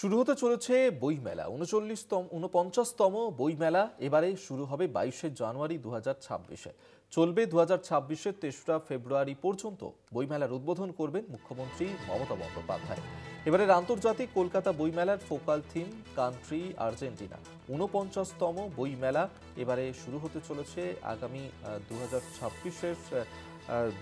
শুরু হতে চলেছে বইমেলা। 49তম বইমেলা এবারে শুরু হবে 22শে জানুয়ারি 2026-এ। চলবে 2026-এর 3রা ফেব্রুয়ারি পর্যন্ত। বইমেলার উদ্বোধন করবেন মুখ্যমন্ত্রী মমতা বন্দ্যোপাধ্যায়। এবারের আন্তর্জাতিক কলকাতা বইমেলার ফোকাল থিম কান্ট্রি আর্জেন্টিনা। 49তম বইমেলা এবারে শুরু হতে চলেছে আগামী 2026-এর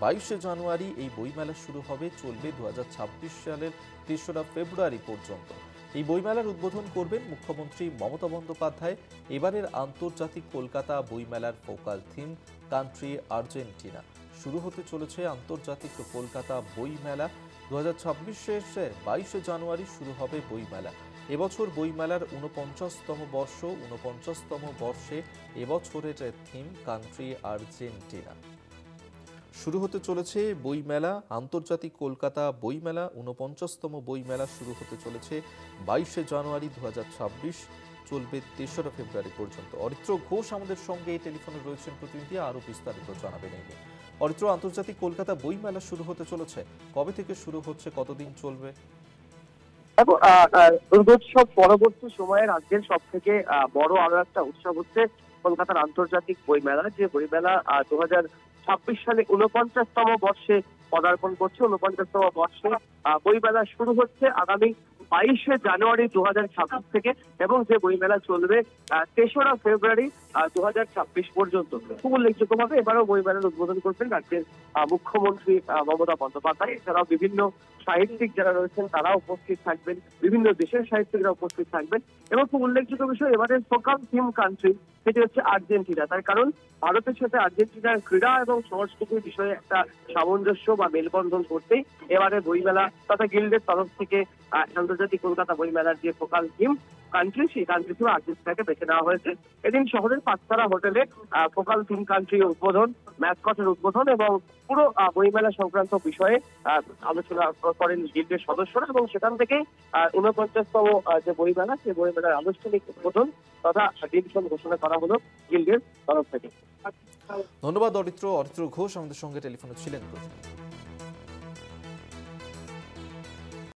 22শে জানুয়ারি। এই বইমেলা শুরু হবে, চলবে 2026 সালের 3রা ফেব্রুয়ারি পর্যন্ত। এই বইমেলার উদ্বোধন করবেন মুখ্যমন্ত্রী মমতা বন্দ্যোপাধ্যায়। এবারের আন্তর্জাতিক কলকাতা বইমেলার ফোকাল থিম কান্ট্রি আর্জেন্টিনা। শুরু হতে চলেছে আন্তর্জাতিক কলকাতা বইমেলা। 2026-এর 22শে জানুয়ারি শুরু হবে বইমেলা। এবছর বইমেলার 49তম বর্ষ। 49তম বর্ষে এবছরের থিম কান্ট্রি আর্জেন্টিনা। শুরু হতে চলেছে বইমেলা, আন্তর্জাতিক কলকাতা বইমেলা। 49তম বইমেলা শুরু হতে চলেছে 22শে জানুয়ারি 2026, চলবে 3রা ফেব্রুয়ারি পর্যন্ত। অরিত্র ঘোষ আমাদের সঙ্গে টেলিফোনে রয়েছেন প্রতিনিধি, আরো বিস্তারিত জানাবেন এই নিয়ে। অরিত্র, আন্তর্জাতিক কলকাতা বইমেলা শুরু হতে চলেছে, কবে থেকে শুরু হচ্ছে, কতদিন চলবে? দুর্গোৎসব পরবর্তী সময়ে রাজ্যের সব থেকে বড় আরো একটা উৎসব হচ্ছে কলকাতার আন্তর্জাতিক বইমেলা। যে বইমেলা 2026 সালে 49তম বর্ষে পদার্পণ করছে। 49তম বর্ষে বইমেলা শুরু হচ্ছে আগামী 22শে জানুয়ারি 2026 থেকে, এবং যে বইমেলা চলবে 3রা ফেব্রুয়ারি 2026 পর্যন্ত। খুব উল্লেখযোগ্যভাবে এবারও বইমেলার উদ্বোধন করবেন রাজ্যের মুখ্যমন্ত্রী মমতা বন্দ্যোপাধ্যায়। এছাড়াও বিভিন্ন সাহিত্যিক যারা রয়েছেন তারা উপস্থিত থাকবেন, বিভিন্ন দেশের সাহিত্যিকরা উপস্থিত থাকবেন। এবং খুব উল্লেখযোগ্য বিষয়, এবারের ফোকাল থিম কান্ট্রি সেটি হচ্ছে আর্জেন্টিনা। তার কারণ ভারতের সাথে আর্জেন্টিনার ক্রীড়া এবং সংস্কৃতির বিষয়ে একটা সামঞ্জস্য বা মেলবন্ধন করতেই এবারে বইমেলা তথা গিল্ডের তরফ থেকে আন্তর্জাতিক কলকাতা বইমেলার যে ফোকাল থিম কান্ট্রি, সেই কান্ট্রি থেকে আর্জেন্টিনাকে বেছে নেওয়া হয়েছে। এদিন শহরের পাঁচতারা হোটেলে ফোকাল থিম কান্ট্রি উদ্বোধন, ম্যাসকটের উদ্বোধন এবং পুরো বইমেলা সংক্রান্ত বিষয়ে আলোচনা করেন গিল্ডের সদস্যরা, এবং সেখান থেকে 49তম যে বইমেলা, সেই বইমেলার আনুষ্ঠানিক উদ্বোধন তথা ডিভিশন ঘোষণা করা হলো গিল্ডের তরফ থেকে। ধন্যবাদ অরিত্র। অরিত্র ঘোষ আমাদের সঙ্গে টেলিফোনে ছিলেন।